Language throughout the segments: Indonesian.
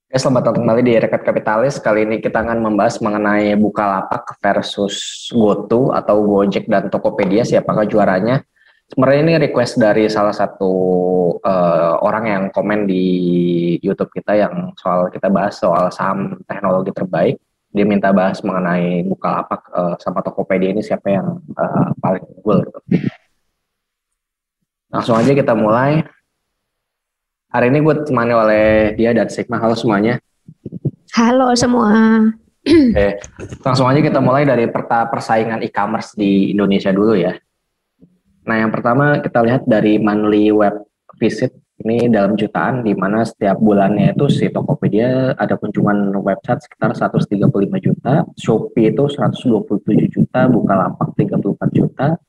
Selamat datang kembali di Rekat Kapitalis. Kali ini kita akan membahas mengenai Bukalapak versus GoTo atau Gojek dan Tokopedia. Siapakah juaranya? Sebenarnya ini request dari salah satu orang yang komen di YouTube kita yang kita bahas soal saham teknologi terbaik. Dia minta bahas mengenai Bukalapak sama Tokopedia ini siapa yang paling unggul. Gitu. Langsung aja kita mulai. Hari ini gue ditemani oleh dia dan Sigma. Halo semuanya. Halo semua. Oke, langsung aja kita mulai dari persaingan e-commerce di Indonesia dulu ya. Nah, yang pertama kita lihat dari monthly web visit ini dalam jutaan, di mana setiap bulannya itu si Tokopedia ada kunjungan website sekitar 135 juta, Shopee itu 127 juta, Bukalapak 34 juta,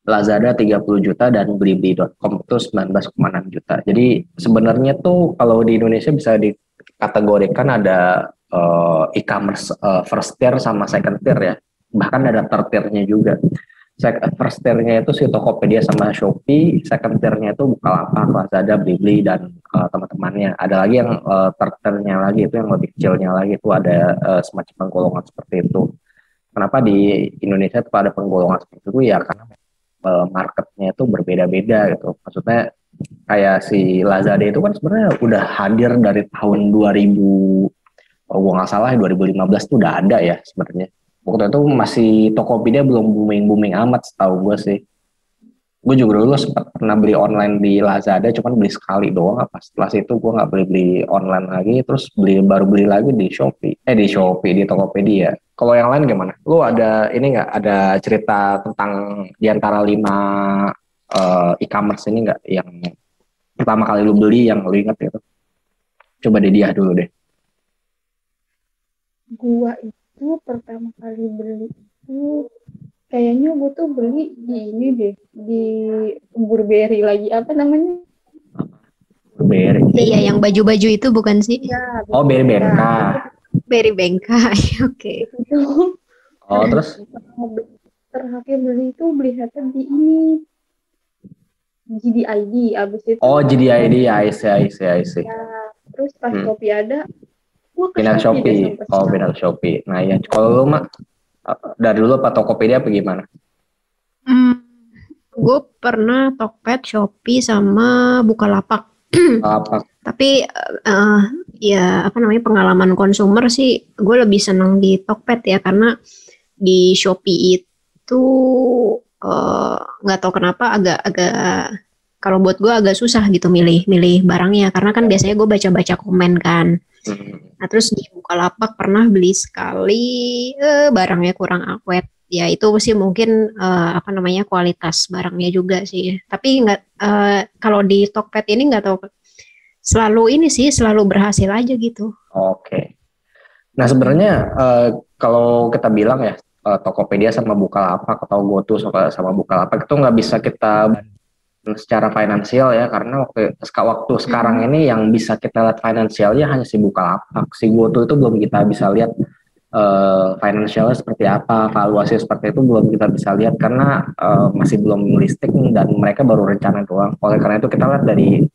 Lazada 30 juta, dan Blibli.com itu 19,6 juta. Jadi sebenarnya tuh kalau di Indonesia bisa dikategorikan ada e-commerce first tier sama second tier ya. Bahkan ada third tier-nya juga. First tier-nya itu si Tokopedia sama Shopee, second tier-nya itu Bukalapak, Lazada, Blibli, dan teman-temannya. Ada lagi yang third tier-nya lagi, itu yang lebih kecilnya lagi, itu ada semacam penggolongan seperti itu. Kenapa di Indonesia itu ada penggolongan seperti itu ya? Karena marketnya itu berbeda-beda gitu. Maksudnya kayak si Lazada itu kan sebenarnya udah hadir dari tahun 2000, kalau gue nggak salah 2015 tuh udah ada ya sebenarnya. Waktu itu masih Tokopedia belum booming amat setahu gue sih. Gue juga dulu sempat pernah beli online di Lazada, cuman beli sekali doang. Apa setelah itu gue nggak beli online lagi, terus baru beli lagi di di Tokopedia. Kalau yang lain gimana? Lu ada ini nggak ada cerita tentang di antara 5 e-commerce ini nggak yang pertama kali lu beli yang lu inget gitu? Coba deh dia dulu deh. Gua itu pertama kali beli itu kayaknya gue tuh beli di ini deh, di Burberry lagi, apa namanya? Burberry. Iya, yang baju-baju itu bukan sih? Ya, Oh, BRBNK. Berry Bengka. Oke. Itu. Oh, terus? Terakhir beli itu belinya di ini GDID, abis itu. Oh, GDID, ya, I see. Ya, terus pas Shopee ada, gue ke Pindah Shopee. deh, Oh, pindah Shopee. Nah ya, kalau lu mah dari dulu apa Tokopedia apa gimana? Gue pernah Tokped, Shopee, sama Bukalapak. Apa? Tapi ya apa namanya, pengalaman konsumer sih gue lebih senang di Tokped ya, karena di Shopee itu nggak tahu kenapa agak kalau buat gue agak susah gitu milih barangnya, karena kan biasanya gue baca komen kan. Nah terus di Bukalapak pernah beli sekali, barangnya kurang awet. Ya itu sih mungkin apa namanya, kualitas barangnya juga sih. Tapi nggak, kalau di Tokped ini nggak tahu, selalu berhasil aja gitu. Oke. Nah sebenarnya kalau kita bilang ya Tokopedia sama Bukalapak atau GoTo sama Bukalapak itu nggak bisa kita secara finansial ya, karena waktu sekarang ini yang bisa kita lihat finansialnya hanya si Bukalapak. Si GoTo itu belum kita bisa lihat finansialnya seperti apa, valuasi seperti itu belum kita bisa lihat karena masih belum listing dan mereka baru rencana doang. Oleh karena itu kita lihat dari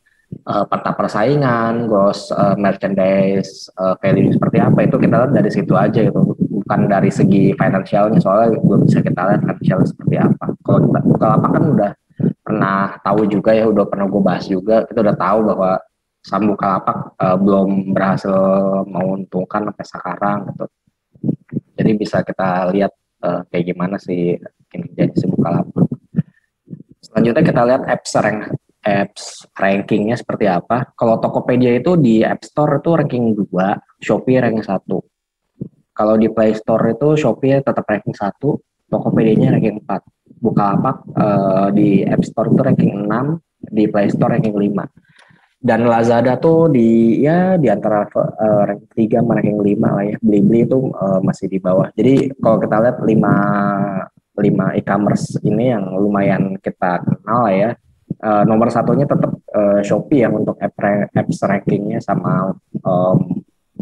peta persaingan, gross merchandise value seperti apa, itu kita lihat dari situ aja gitu, bukan dari segi finansialnya, soalnya belum bisa kita lihat finansialnya seperti apa. Kalau kita Bukalapak kan udah pernah tahu juga ya, udah pernah gue bahas juga, kita udah tahu bahwa saham Bukalapak belum berhasil menguntungkan sampai sekarang gitu. Jadi bisa kita lihat kayak gimana sih kinerja si Bukalapak. Selanjutnya kita lihat apps rankingnya seperti apa. Kalau Tokopedia itu di App Store itu ranking 2, Shopee ranking 1. Kalau di Play Store itu Shopee tetap ranking 1, Tokopedia-nya ranking 4. Bukalapak di App Store itu ranking 6, di Play Store ranking 5. Dan Lazada tuh di antara ranking 3 sama ranking 5 lah ya. Blibli itu masih di bawah. Jadi kalau kita lihat 5 e-commerce ini yang lumayan kita kenal lah ya. Nomor satunya tetap Shopee ya untuk apps rankingnya, sama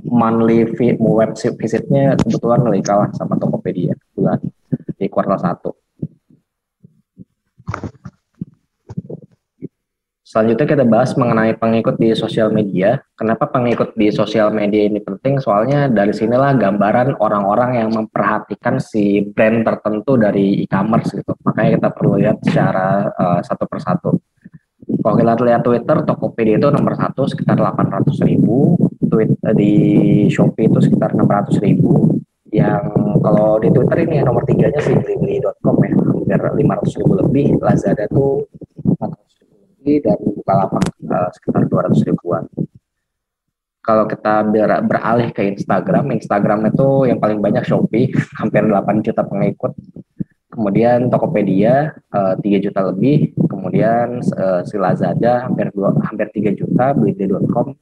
monthly web visitnya kebetulan lebih kalah sama Tokopedia bulan di kuartal 1. Selanjutnya kita bahas mengenai pengikut di sosial media. Kenapa pengikut di sosial media ini penting? Soalnya dari sinilah gambaran orang-orang yang memperhatikan si brand tertentu dari e-commerce gitu. Makanya kita perlu lihat secara satu persatu. Kalau kita lihat Twitter, Tokopedia itu nomor 1 sekitar 800.000, di Shopee itu sekitar 600.000. Yang kalau di Twitter ini ya, nomor 3-nya sih Blibli.com ya, hampir 500.000 lebih. Lazada tuh 400.000 lebih, dan Bukalapak sekitar 200 ribuan. Kalau kita beralih ke Instagram itu yang paling banyak Shopee, hampir 8 juta pengikut. Kemudian Tokopedia 3 juta lebih, kemudian si Lazada hampir 3 juta, Blibli.com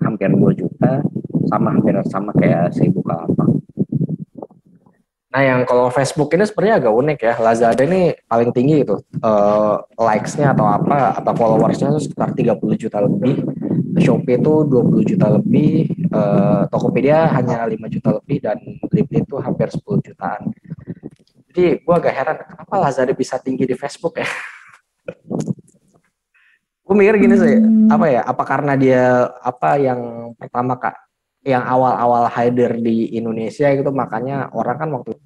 hampir 2 juta, hampir sama kayak si Bukalapak. Nah, yang kalau Facebook ini sebenarnya agak unik ya. Lazada ini paling tinggi itu likes-nya atau followers-nya itu sekitar 30 juta lebih. Shopee itu 20 juta lebih, Tokopedia hanya 5 juta lebih, dan Blibli itu hampir 10 jutaan. Jadi gue agak heran kenapa Lazada bisa tinggi di Facebook ya. Gue mikir gini sih, apa karena dia yang pertama yang awal-awal hadir di Indonesia gitu, makanya orang kan waktu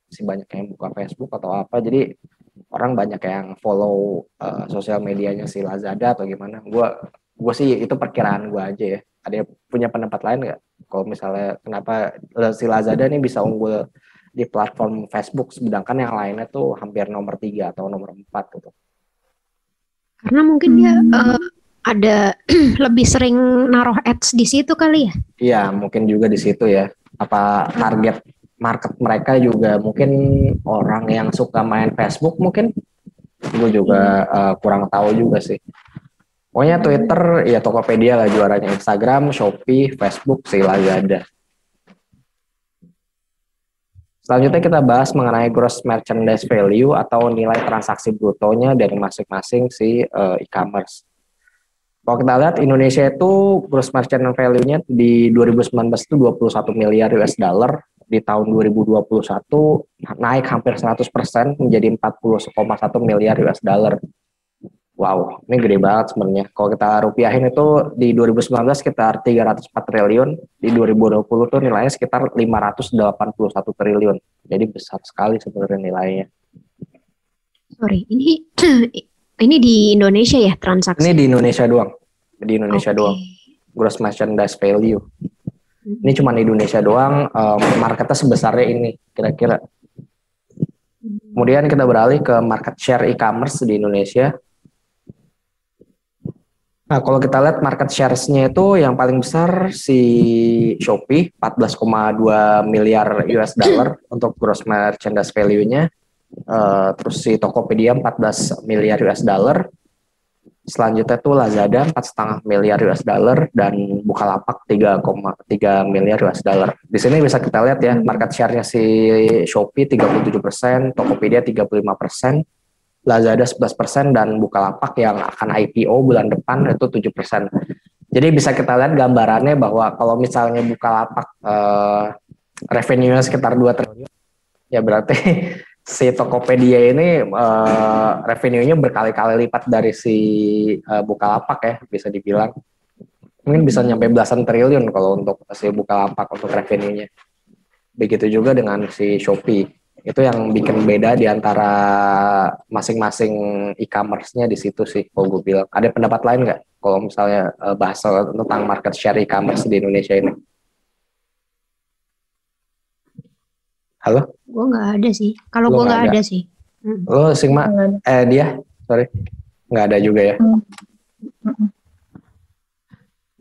masih banyak yang buka Facebook atau apa, jadi orang banyak yang follow sosial medianya si Lazada atau gimana. Gue sih itu perkiraan gue aja ya. Ada yang punya pendapat lain nggak? Kalau misalnya kenapa si Lazada ini bisa unggul di platform Facebook, sedangkan yang lainnya tuh hampir nomor 3 atau nomor 4 gitu. Karena mungkin dia ada lebih sering naruh ads di situ kali ya? Iya, mungkin juga di situ ya. Apa target market mereka juga mungkin orang yang suka main Facebook mungkin? Gue juga kurang tahu juga sih. Pokoknya Twitter ya Tokopedia lah juaranya, Instagram, Shopee, Facebook, si Lazada. Selanjutnya kita bahas mengenai gross merchandise value atau nilai transaksi brutonya dari masing-masing si e-commerce. Kalau kita lihat Indonesia itu gross merchandise value-nya di 2019 itu 21 miliar US dollar, di tahun 2021 naik hampir 100% menjadi 40,1 miliar US dollar. Wow, ini gede banget sebenarnya. Kalau kita rupiahin itu di 2019 sekitar 304 triliun, di 2020 tuh nilainya sekitar 581 triliun. Jadi besar sekali sebenarnya nilainya. Sorry, ini di Indonesia ya transaksi? Ini di Indonesia doang. Di Indonesia doang. Gross merchandise value. Ini cuma di Indonesia doang, marketnya sebesarnya ini kira-kira. Kemudian kita beralih ke market share e-commerce di Indonesia. Nah, kalau kita lihat market shares-nya itu yang paling besar si Shopee 14,2 miliar US dollar untuk gross merchandise value-nya. Terus si Tokopedia 14 miliar US dollar. Selanjutnya tuh Lazada 4,5 miliar US dollar dan Bukalapak 3,3 miliar US dollar. Di sini bisa kita lihat ya market share-nya si Shopee 37%, Tokopedia 35%. Lazada 11% dan Bukalapak yang akan IPO bulan depan itu 7%. Jadi bisa kita lihat gambarannya bahwa kalau misalnya Bukalapak revenue-nya sekitar 2 triliun, ya berarti si Tokopedia ini revenue-nya berkali-kali lipat dari si Bukalapak ya, bisa dibilang. Mungkin bisa nyampe belasan triliun kalau untuk si Bukalapak untuk revenue-nya. Begitu juga dengan si Shopee. Itu yang bikin beda di antara masing-masing e-commerce-nya di situ sih, kalau gue bilang. Ada pendapat lain nggak kalau misalnya bahas tentang market share e-commerce di Indonesia ini? Halo? Gue nggak ada sih. Kalau gue nggak ada sih. Lo Sigma? Dia? Sorry. Nggak ada juga ya?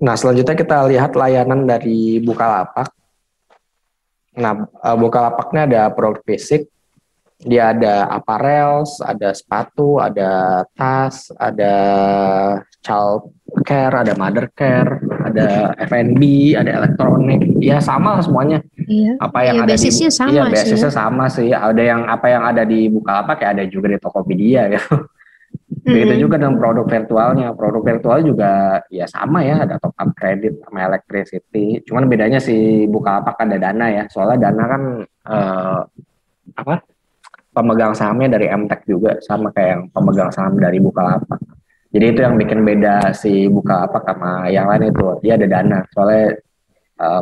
Nah, selanjutnya kita lihat layanan dari Bukalapak. Nah, Bukalapaknya ada produk basic, dia ada apparels, ada sepatu, ada tas, ada child care, ada mother care, ada F&B, ada elektronik, ya sama semuanya. Iya. Apa yang ada basisnya di, sama iya, sih. basisnya sama sih. Ada yang apa yang ada di Bukalapak ya ada juga di Tokopedia ya. Begitu juga dengan produk virtualnya. Produk virtual juga ya sama ya, ada top up kredit sama electricity. Cuman bedanya si Bukalapak ada Dana ya. Soalnya Dana kan pemegang sahamnya dari MTech juga, sama kayak yang pemegang saham dari Bukalapak. Jadi itu yang bikin beda si Bukalapak sama yang lain itu. Dia ada Dana. Soalnya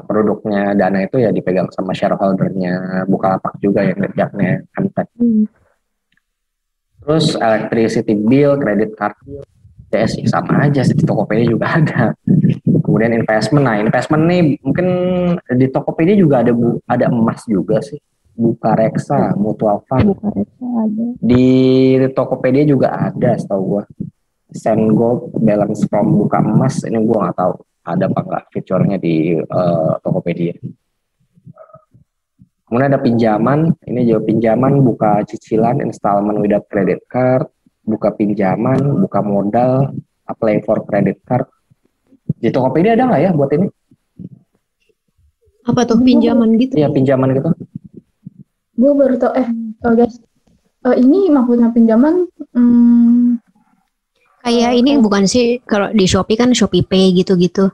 produknya Dana itu ya dipegang sama shareholdernya Bukalapak juga yang jaknya Emtek. Terus electricity bill, credit card bill, CS sama aja sih, di Tokopedia juga ada. Kemudian investment, nah investment nih mungkin di Tokopedia juga ada emas juga sih. Bukareksa, Mutual Fund. Bukareksa ada. Di Tokopedia juga ada, setahu gua. Send Gold, balance from buka emas, ini gua nggak tahu ada apa nggak fiturnya di Tokopedia. Kemudian ada pinjaman, ini juga pinjaman, buka cicilan, installment without credit card, buka pinjaman, buka modal, apply for credit card. Di Tokopedia ada nggak ya buat ini? Apa tuh pinjaman gitu? Iya pinjaman gitu. Gue baru tau, guys, ini maksudnya pinjaman, Kayak ini bukan sih, kalau di Shopee kan Shopee Pay gitu-gitu.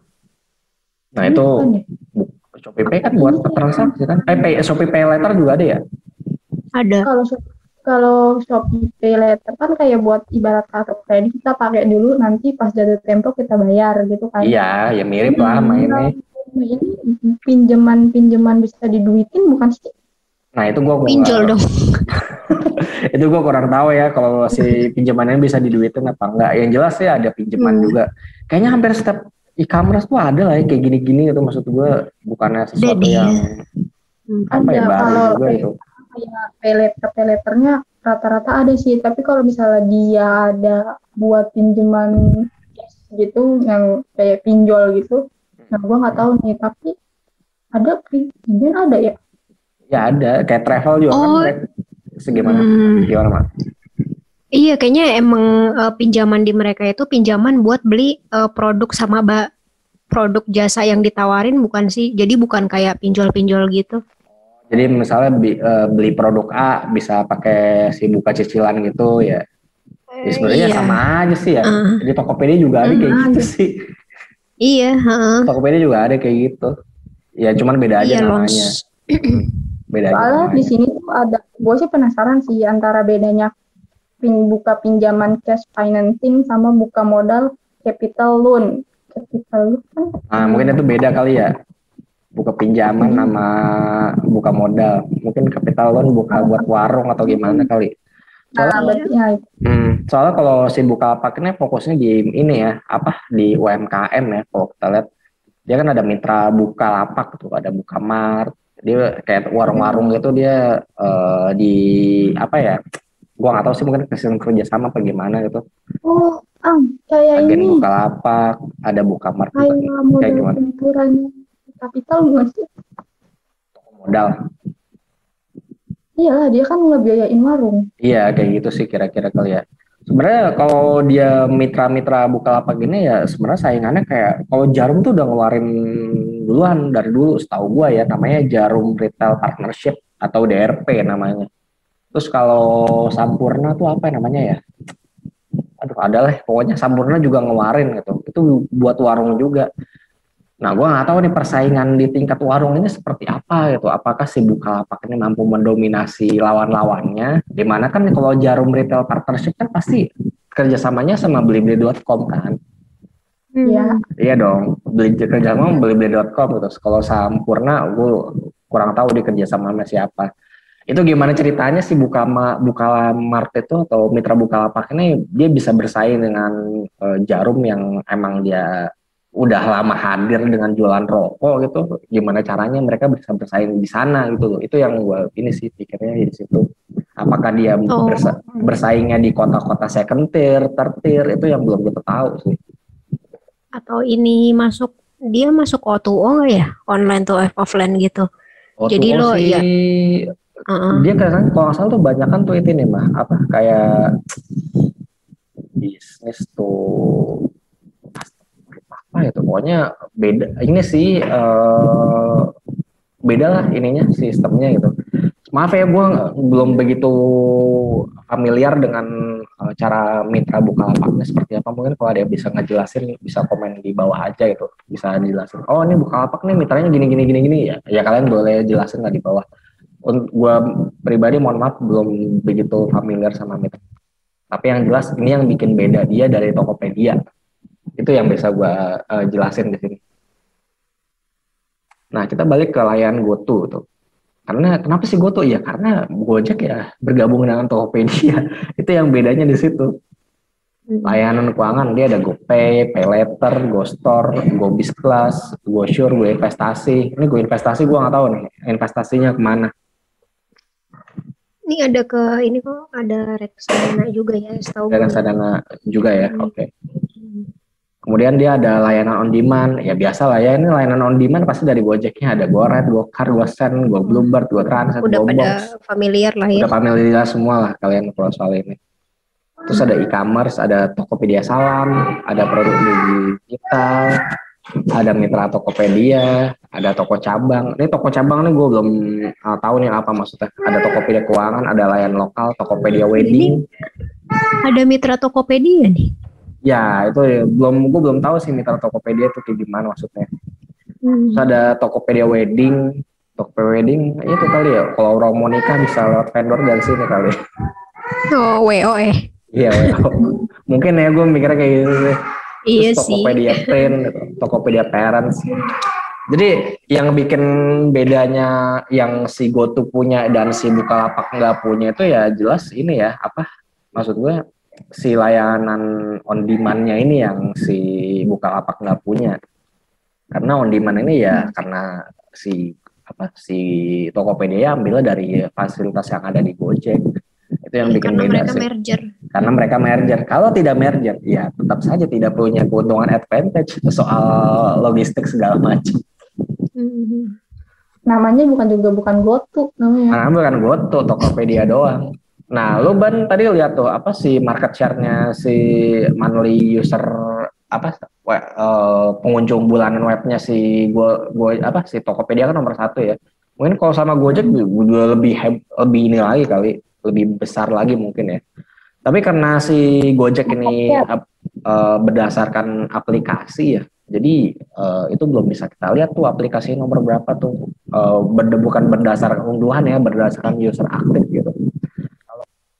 Nah itu Shopee Pay kan buat transaksi kan? Shopee Pay Later juga ada ya? Ada. Kalau Shopee Pay Later kan kayak buat ibarat kartu kredit, kita pakai dulu, nanti pas jatuh tempo kita bayar gitu kan? Iya, ya mirip lah mainnya. Ini pinjaman bisa diduitin bukan sih? Nah itu gue pinjol dong. Itu gue kurang tahu ya kalau si pinjamannya bisa diduitin apa enggak. Yang jelas sih ada pinjaman juga. Kayaknya hampir setiap e-commerce tuh ada lah ya kayak gini-gini itu, maksud gue bukannya sesuatu yang apa ya baru juga itu. Kayak pay-letternya rata-rata ada sih, tapi kalau misalnya dia ada buat pinjaman gitu yang kayak pinjol gitu, nah gue nggak tahu nih, tapi ada pinjaman ada ya? Ya ada, kayak travel juga kan, segimana? Gimana Mak? Iya, kayaknya emang pinjaman di mereka itu pinjaman buat beli produk sama produk jasa yang ditawarin bukan sih? Jadi bukan kayak pinjol-pinjol gitu. Jadi misalnya beli produk A bisa pakai si buka cicilan gitu ya. Ya sebenarnya sama aja sih ya. Di Tokopedia juga ada kayak gitu sih. Iya. Tokopedia juga ada kayak gitu. Ya cuman beda aja namanya. Beda aja. Soalnya di sini tuh ada, gue sih penasaran sih antara bedanya buka pinjaman cash financing sama buka modal capital loan. Capital loan kan? Nah, mungkin itu beda kali ya. Buka pinjaman sama buka modal. Mungkin capital loan buka buat warung atau gimana kali. Soalnya kalau si Bukalapak ini fokusnya di ini ya, di UMKM ya. Kalau kita lihat dia kan ada mitra Bukalapak tuh, ada Bukamart. Dia kayak warung-warung gitu, dia di gua nggak tahu sih, mungkin kerja sama apa gimana gitu. Kayak agen ini Bukalapak, ada Bukamart kayak modal campuran kapital bukan sih? Modal. Iyalah, dia kan ngebiayain warung. Iya, kayak gitu sih kira-kira kali ya. Sebenarnya kalau dia mitra-mitra Bukalapak gini ya, sebenarnya saingannya kayak kalau Jarum tuh udah ngeluarin duluan dari dulu, setahu gua ya, namanya Jarum Retail Partnership atau DRP namanya. Terus kalau Sampurna tuh apa namanya ya? Aduh, ada lah, pokoknya Sampurna juga ngeluarin gitu. Itu buat warung juga. Nah, gue nggak tahu nih persaingan di tingkat warung ini seperti apa gitu. Apakah si Bukalapak ini mampu mendominasi lawan-lawannya? Dimana kan kalau Jarum Retail Partnership kan pasti kerjasamanya sama Blibli.com kan? Iya. Iya dong, kerjasama Blibli.com gitu. Kalau Sampurna, gue kurang tahu dia kerjasama sama siapa. Itu gimana ceritanya sih Bukamart itu atau mitra Bukalapak ini dia bisa bersaing dengan Jarum yang emang dia udah lama hadir dengan jualan rokok gitu. Gimana caranya mereka bisa bersaing di sana gitu loh. Itu yang gue ini sih pikirnya di situ. Apakah dia bersaingnya di kota-kota second tier, third tier, itu yang belum kita tahu sih. Atau ini dia masuk O2O nggak ya? Online tuh offline gitu. O2O jadi lo sih, ya dia kan kalau nggak salah tuh banyak kan tuh itu nih mah kayak bisnis tuh apa itu, pokoknya beda ini sih, beda lah ininya sistemnya gitu. Maaf ya, gue belum begitu familiar dengan cara mitra Bukalapaknya seperti apa. Mungkin kalau ada yang bisa ngejelasin, bisa komen di bawah aja gitu, bisa dijelasin. Oh ini Bukalapak nih mitranya gini ya. Ya kalian boleh jelasin lah di bawah. Untuk gue pribadi mohon maaf belum begitu familiar sama mitra. Tapi yang jelas ini yang bikin beda dia dari Tokopedia. Itu yang bisa gue jelasin di sini. Nah, kita balik ke layanan GoTo tuh. Karena kenapa sih GoTo? Ya karena Gojek ya bergabung dengan Tokopedia. Itu yang bedanya di situ. Layanan keuangan dia ada GoPay, PayLater, GoStore, GoBisklas, GoSure, GoInvestasi. Ini GoInvestasi gue nggak tahu nih investasinya kemana. Ini ada ini kok ada reksadana juga ya, setahu gue. Ada reksadana juga ya, oke. Kemudian dia ada layanan on demand, ya biasa lah ya, ini layanan on demand pasti dari Gojeknya, ada GoRide, GoCar, GoSend, GoBluebird, GoTransit, Udah pada GoBox. familiar lah ya. Udah familiar semua lah kalian kalau soal ini. Terus ada e-commerce, ada Tokopedia Salam, ada produk digital, ada mitra Tokopedia, ada toko cabang. Ini toko cabang nih gue belum tahu nih apa maksudnya. Ada Tokopedia Keuangan, ada layanan lokal, Tokopedia Wedding. Ada mitra Tokopedia nih. Ya itu ya, gue belum tahu sih mitra Tokopedia itu kayak gimana maksudnya. Terus ada Tokopedia Wedding, itu kali ya. Kalau orang mau nikah bisa lewat vendor dari sini kali. Oh, WOE. Iya, mungkin ya gue mikirnya kayak gitu sih. Iya Terus Tokopedia Print, gitu, Tokopedia Parents. Jadi yang bikin bedanya yang si GoTo punya dan si Bukalapak nggak punya itu ya jelas ini ya apa? Maksud gue si layanan on demand-nya ini yang si Bukalapak nggak punya. Karena on demand ini ya karena si Tokopedia ambilnya dari fasilitas yang ada di Gojek. Itu yang bikin beda sih. Karena mereka merger. Kalau tidak merger, ya tetap saja tidak punya keuntungan advantage soal logistik segala macam. Namanya bukan GoTo namanya. Nah, bukan GoTo, Tokopedia doang. Nah, lu Ban tadi lihat tuh apa sih market share-nya si monthly user pengunjung bulanan webnya si si Tokopedia kan nomor 1 ya. Mungkin kalau sama Gojek juga lebih ini lagi kali, lebih besar lagi mungkin ya. Tapi karena si Gojek ini berdasarkan aplikasi ya, jadi itu belum bisa kita lihat tuh aplikasi nomor berapa tuh, bukan berdasarkan unduhan ya, berdasarkan user aktif gitu.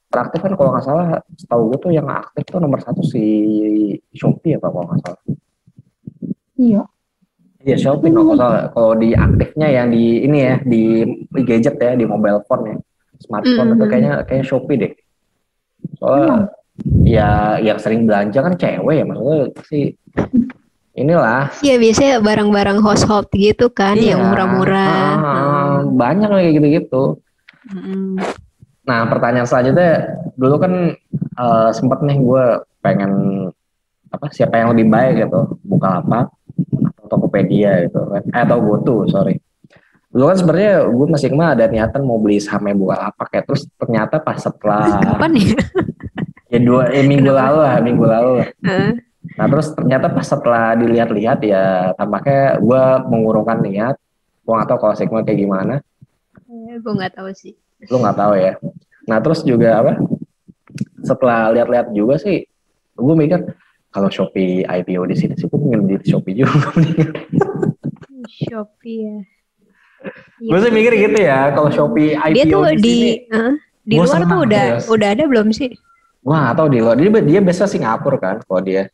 Kalau aktif kan kalau nggak salah, setahu gue tuh yang aktif tuh nomor 1 si Shopee ya Pak kalau nggak salah. Iya. Iya Shopee kalau nggak salah. Kalau di aktifnya yang di ini ya di gadget ya, di mobile phone ya, smartphone itu kayaknya Shopee deh. Soalnya ya yang sering belanja kan cewek ya, maksudnya sih inilah. Iya biasanya barang-barang household gitu kan, yang murah-murah. Banyak kayak gitu-gitu. Nah pertanyaan selanjutnya, dulu kan sempat nih gue pengen siapa yang lebih baik gitu, Bukalapak atau Tokopedia gitu kan, atau GoTo sorry. Dulu kan sebenarnya gue masih ada niatan mau beli sahamnya Bukalapak ya, terus ternyata pas setelah kapan ya? Minggu lalu lah. Nah terus ternyata pas setelah dilihat-lihat ya tampaknya gue mengurungkan niat. Gue nggak tahu kalau Sigma kayak gimana. Gue nggak tahu sih. Lu nggak tahu ya. Nah terus juga setelah lihat-lihat juga sih, gue mikir kalau Shopee IPO di sini sih gue pengen beli Shopee juga. Shopee ya. Gue sih mikir gitu ya, kalau Shopee IPO dia tuh di luar tuh udah ada belum sih? Gue nggak tahu di luar. Dia biasa Singapura kan kalau dia.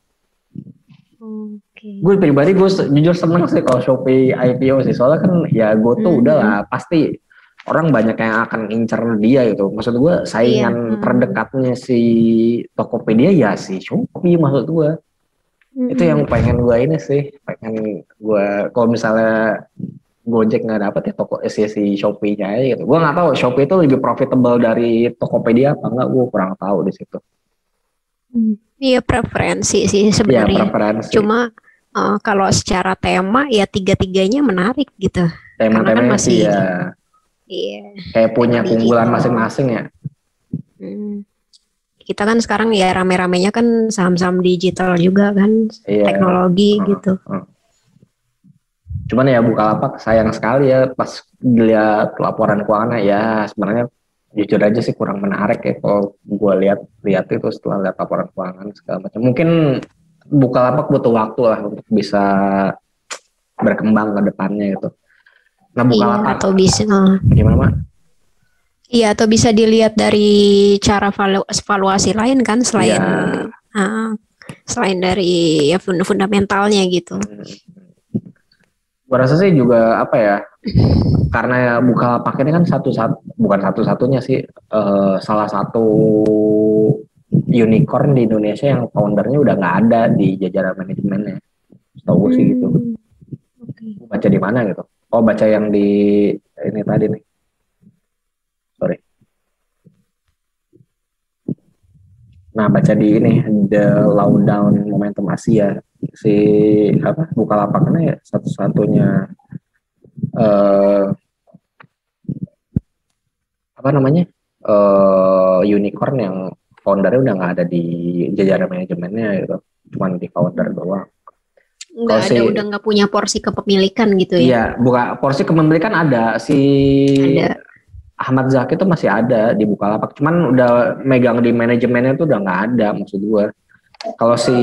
Okay. Gue pribadi gue jujur seneng sih kalau Shopee IPO sih, soalnya kan ya GoTo udahlah pasti orang banyak yang akan incer dia gitu. Maksud gue saingan terdekatnya si Tokopedia ya si Shopee maksud gue. Itu yang pengen gue ini sih, pengen gue kalau misalnya Gojek nggak dapet ya si Shopee-nya aja gitu. Gue nggak tahu Shopee itu lebih profitable dari Tokopedia apa enggak, gue kurang tahu di situ. Iya preferensi sih sebenarnya. Iya preferensi. Cuma kalau secara tema ya tiga-tiganya menarik gitu. Tema-temanya kan masih ya. Iya. Kayak punya keunggulan masing-masing ya. Kita kan sekarang ya rame-ramenya kan saham-saham digital juga kan, teknologi gitu. Cuman ya Bukalapak sayang sekali ya pas dilihat laporan keuangan ya sebenarnya jujur aja sih kurang menarik ya kalau gue lihat itu setelah lihat laporan keuangan segala macam. Mungkin Bukalapak butuh waktu lah untuk bisa berkembang ke depannya gitu. Nah Bukalapak atau bisa gimana Mak? Iya, atau bisa dilihat dari cara valuasi lain kan selain Ya. selain dari ya fundamentalnya gitu. Gua rasa sih juga apa ya, karena Bukalapak ini kan bukan satu-satunya sih, salah satu unicorn di Indonesia yang foundernya udah nggak ada di jajaran manajemennya. Setahu gue sih gitu. Okay. Baca di mana gitu? Oh, baca yang di ini tadi nih. Sorry. Nah, baca di ini The Lowdown Momentum Asia, si apa Bukalapak ini ya satu-satunya apa namanya unicorn yang foundernya udah nggak ada di jajaran manajemennya gitu, cuman di founder doang. Nggak ada, udah nggak punya porsi kepemilikan gitu ya? Iya, bukan porsi kepemilikan ada si Ahmad Zaki itu masih ada di Bukalapak, cuman udah megang di manajemennya tuh udah nggak ada, maksud gue. Kalau si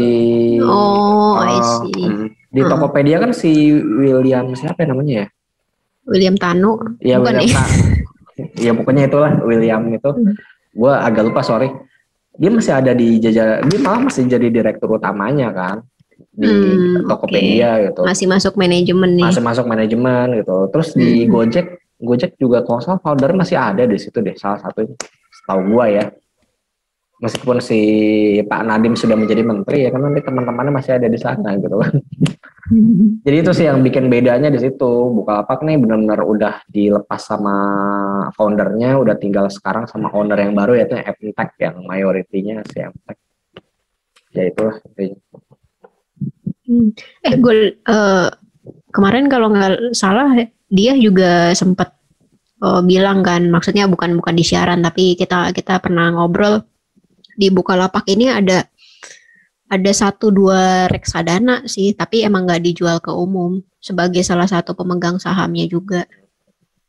I see. Di Tokopedia kan si William siapa namanya ya? William Tanu. Iya, William Tanu. Ya pokoknya itulah William itu. Gue agak lupa, sorry. Dia masih ada di jajaran, dia malah masih jadi direktur utamanya kan di Tokopedia gitu. Masih masuk manajemen nih. Masih masuk manajemen gitu. Terus di Gojek juga kalau salah founder masih ada di situ deh, salah satunya. Setahu gue ya. Meskipun si Pak Nadiem sudah menjadi menteri ya kan, nanti teman-temannya masih ada di sana gitu kan. Jadi itu sih yang bikin bedanya di situ. Bukalapak nih benar-benar udah dilepas sama foundernya, udah tinggal sekarang sama owner yang baru yaitu Mtek yang mayoritinya si Mtek. Ya itu. Gue kemarin kalau nggak salah dia juga sempat bilang kan, maksudnya bukan di siaran tapi kita pernah ngobrol di Bukalapak ini ada 1-2 reksadana sih, tapi emang nggak dijual ke umum sebagai salah satu pemegang sahamnya juga.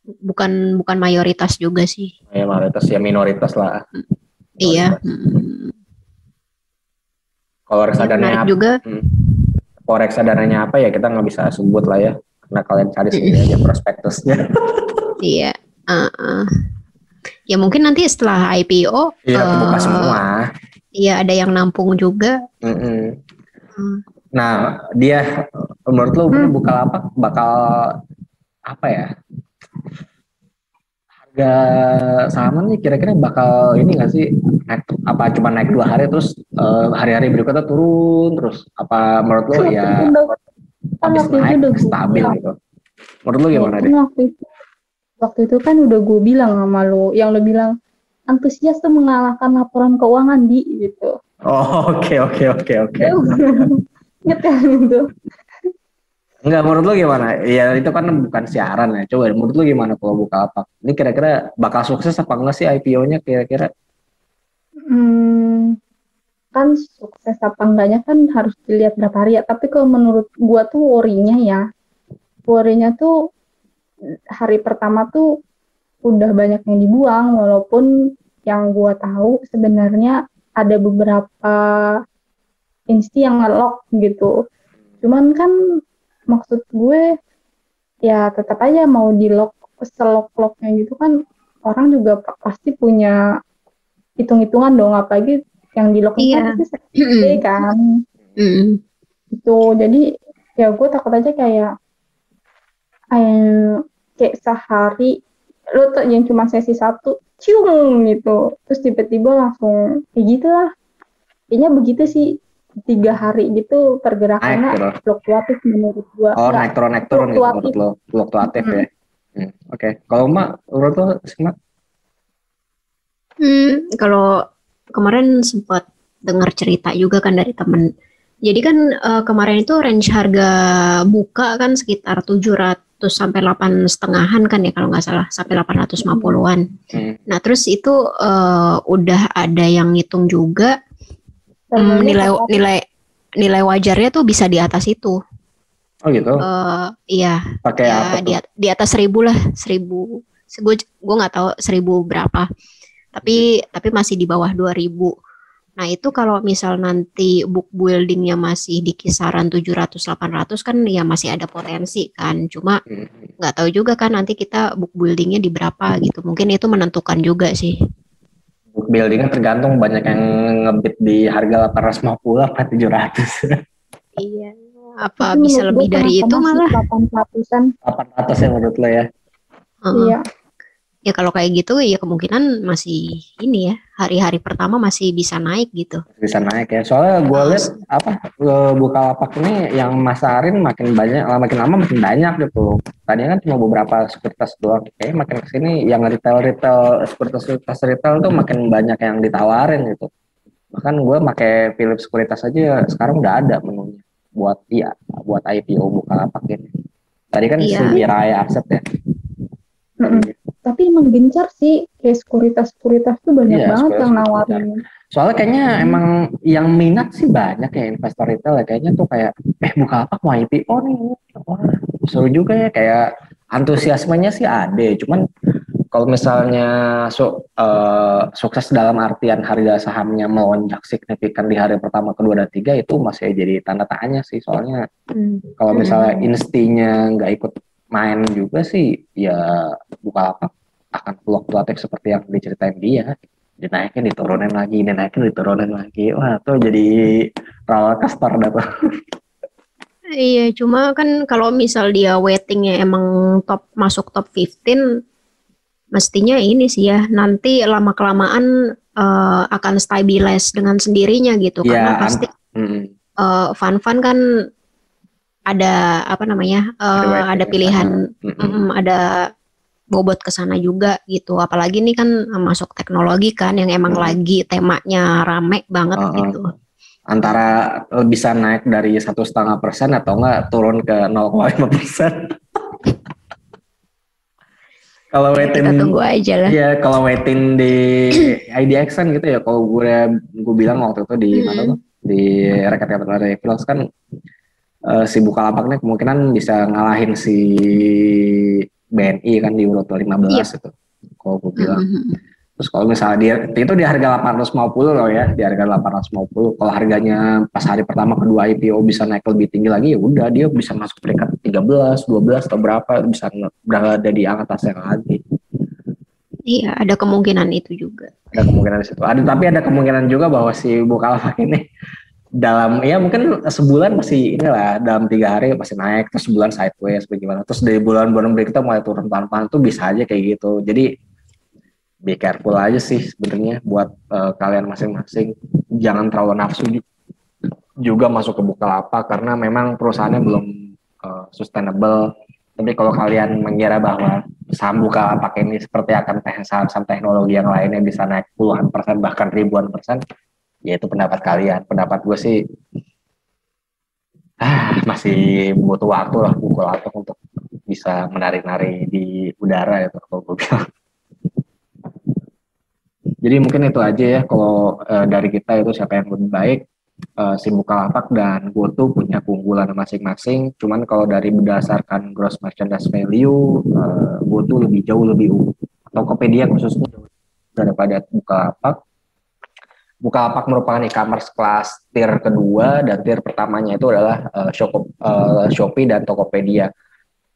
Bukan mayoritas juga sih. Ya mayoritas ya, minoritas lah. Iya. Kalau reksadananya juga. Kalau reksadananya apa ya kita nggak bisa sebut lah ya, karena kalian cari sendiri aja prospektusnya. Iya. Ya mungkin nanti setelah IPO. Iya, kebuka semua. Iya, ada yang nampung juga. Nah, dia menurut lo Bukalapak bakal apa ya? Harga sahamnya kira-kira bakal ini nggak sih? Apa cuma naik 2 hari terus hari-hari berikutnya turun terus? Apa menurut lo ya habis naik stabil gitu? Menurut lo gimana deh? Waktu itu kan udah gue bilang sama lo, yang lo bilang antusias tuh mengalahkan laporan keuangan gitu. Oh, oke. Ingat kan itu? Enggak, menurut lu gimana? Ya itu kan bukan siaran ya. Coba menurut lu gimana kalau Bukalapak? Ini kira-kira bakal sukses apa enggak sih IPO-nya kira-kira? Kan sukses apa enggaknya kan harus dilihat berapa hari ya. Tapi kalau menurut gua tuh worry-nya tuh hari pertama tuh udah banyak yang dibuang, walaupun yang gua tahu sebenarnya ada beberapa insti yang nge-lock gitu. Cuman kan maksud gue ya tetap aja mau di-lock selok-locknya gitu kan, orang juga pasti punya hitung-hitungan dong, apalagi yang di-lock itu pasti kan. Itu jadi ya gue takut aja kayak sehari lo tuh yang cuma sesi 1 cium gitu, terus tiba-tiba langsung kayak gitulah. Kayaknya begitu sih, 3 hari gitu pergerakannya fluktuatif menurut gua. Oh, naik turun gitu menurut lo, fluktuatif ya. Oke. Kalau Mak, menurut lo Mak? Kalau kemarin sempat dengar cerita juga kan dari temen. Jadi kan kemarin itu range harga buka kan sekitar 700 sampai 8,5-an kan ya kalau nggak salah, sampai 850-an. Nah terus itu udah ada yang ngitung juga nilai wajarnya tuh bisa di atas itu. Oh gitu? Iya. Pakai ya, apa tuh? Di atas 1.000 lah, 1.000. Gue nggak tahu 1.000 berapa. Tapi masih di bawah 2.000. Nah, itu kalau misal nanti book buildingnya masih di kisaran 700-800 kan ya masih ada potensi kan. Cuma nggak tahu juga kan nanti kita book buildingnya di berapa gitu. Mungkin itu menentukan juga sih. Book buildingnya tergantung, banyak yang ngebit di harga 850 apa 700. Iya. Apa Tapi bisa menurut gue lebih dari itu tengah-tengah sih malah? 800-an. 800 ya menurut lo ya. Heeh. Iya. Ya kalau kayak gitu ya kemungkinan masih ini ya, hari-hari pertama masih bisa naik gitu. Bisa naik ya. Soalnya gue lihat apa Bukalapak ini yang masarin makin banyak, makin lama makin banyak gitu. Tadinya kan cuma beberapa sekuritas doang. Kayaknya makin kesini yang retail sekuritas retail tuh makin banyak yang ditawarin gitu. Bahkan gue pakai Philips Sekuritas aja sekarang udah ada menunya buat IPO Bukalapak ini. Tadi kan si Iya. Mirai Asset ya. Tapi emang gencar sih, kayak sekuritas tuh banyak Iya, banget yang sekuritas nawarin. Soalnya kayaknya emang yang minat sih banyak ya investor retail ya. Kayaknya tuh kayak Bukalapak mau IPO nih. Wah, seru juga ya, kayak antusiasmenya sih ada. Cuman kalau misalnya sukses dalam artian harga sahamnya melonjak signifikan di hari pertama, kedua, dan tiga, itu masih jadi tanda tanya sih. Soalnya kalau misalnya instinya nggak ikut main juga sih, ya Bukalapak akan fluktuatif seperti yang diceritain dia. Dinaikin, diturunin lagi, dinaikin, diturunin lagi. Wah, tuh jadi roller coaster dah tuh. Iya, cuma kan kalau misal dia weightingnya emang masuk top 15, mestinya ini sih ya, nanti lama-kelamaan akan stabilize dengan sendirinya gitu. Ya, Karena pasti fund-fund kan ada apa namanya, ada pilihan, ada bobot ke sana juga gitu. Apalagi ini kan masuk teknologi kan yang emang lagi temanya rame banget gitu. Antara bisa naik dari 1,5% atau enggak turun ke 0,5%. Kalau Kita tunggu aja lah. Iya, kalau waiting di IDX kan gitu ya. Kalau gue bilang waktu itu di mana tuh, di Rakyat Capital Refinance kan si Bukalapak nih kemungkinan bisa ngalahin si BNI kan di urut 15 itu. Kalau gue bilang. Terus kalau misalnya dia itu di harga 850 loh ya, di harga 850. Kalau harganya pas hari pertama kedua IPO bisa naik lebih tinggi lagi, ya udah dia bisa masuk peringkat 13, 12 atau berapa, bisa berada di atasnya lagi. Iya, ada kemungkinan itu juga. Ada kemungkinan di situ. Tapi ada kemungkinan juga bahwa si Bukalapak ini dalam ya mungkin sebulan masih inilah, dalam 3 hari masih naik, terus sebulan sideways bagaimana, terus dari bulan-bulan berikutnya mulai turun pelan-pelan, tuh bisa aja kayak gitu. Jadi be careful aja sih sebenarnya buat kalian masing-masing, jangan terlalu nafsu juga masuk ke Bukalapak karena memang perusahaannya belum sustainable. Tapi kalau kalian mengira bahwa saham Bukalapak ini seperti akan saham-saham teknologi yang lainnya bisa naik puluhan persen bahkan ribuan persen, ya itu pendapat kalian. Pendapat gue sih masih butuh waktu lah Bukalapak untuk bisa menari-nari di udara itu kalau gue bilang. Jadi mungkin itu aja ya kalau dari kita itu siapa yang lebih baik, si Bukalapak dan GoTo punya keunggulan masing-masing. Cuman kalau dari berdasarkan gross merchandise value, GoTo jauh lebih unggul. Tokopedia khususnya daripada Bukalapak. Bukalapak merupakan e-commerce kelas tier kedua, dan tier pertamanya itu adalah Shopee dan Tokopedia.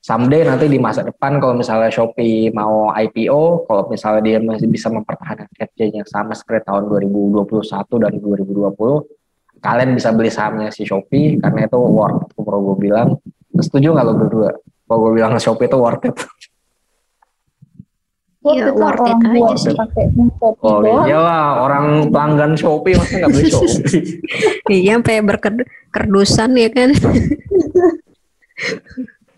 Someday nanti di masa depan kalau misalnya Shopee mau IPO, kalau misalnya dia masih bisa mempertahankan kinerjanya sama seperti tahun 2021 dan 2020, kalian bisa beli sahamnya si Shopee karena itu worth it. Kalau gue bilang, setuju nggak lo berdua? Kalau gue bilang Shopee itu worth it. Iya, worth it aja sih. Oh iya lah, orang pelanggan Shopee masa nggak beli Shopee? Iya, sampai berkerdusan ya kan.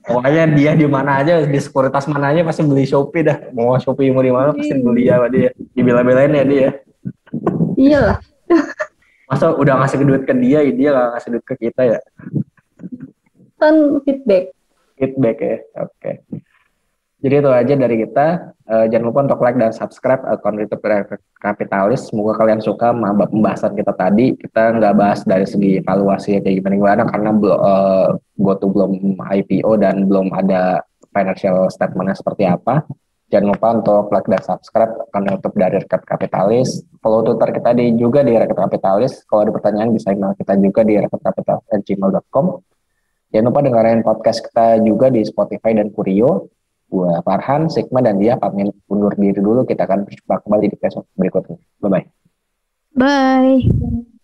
Pokoknya dia di mana aja, di sekuritas mana aja pasti beli Shopee dah. Mau Shopee mau di mana pasti beli sama dia. Dibela-belain ya dia. Iyalah. Masa udah ngasih duit ke dia nggak ngasih duit ke kita ya? Kan feedback Ya, oke. Jadi itu aja dari kita. Jangan lupa untuk like dan subscribe akun YouTube Kapitalis. Semoga kalian suka pembahasan kita tadi. Kita nggak bahas dari segi valuasi kayak gimana karena GoTo belum IPO dan belum ada financial statementnya seperti apa. Jangan lupa untuk like dan subscribe akun YouTube dari Rakyat Kapitalis. Follow Twitter kita juga di Rakyat Kapitalis. Kalau ada pertanyaan bisa email kita juga di rakyatkapitalis@gmail.com. Jangan lupa dengerin podcast kita juga di Spotify dan Kurio. Gua Farhan, Sigma, dan dia pamit undur diri dulu. Kita akan berjumpa kembali di episode berikutnya. Bye-bye. Bye.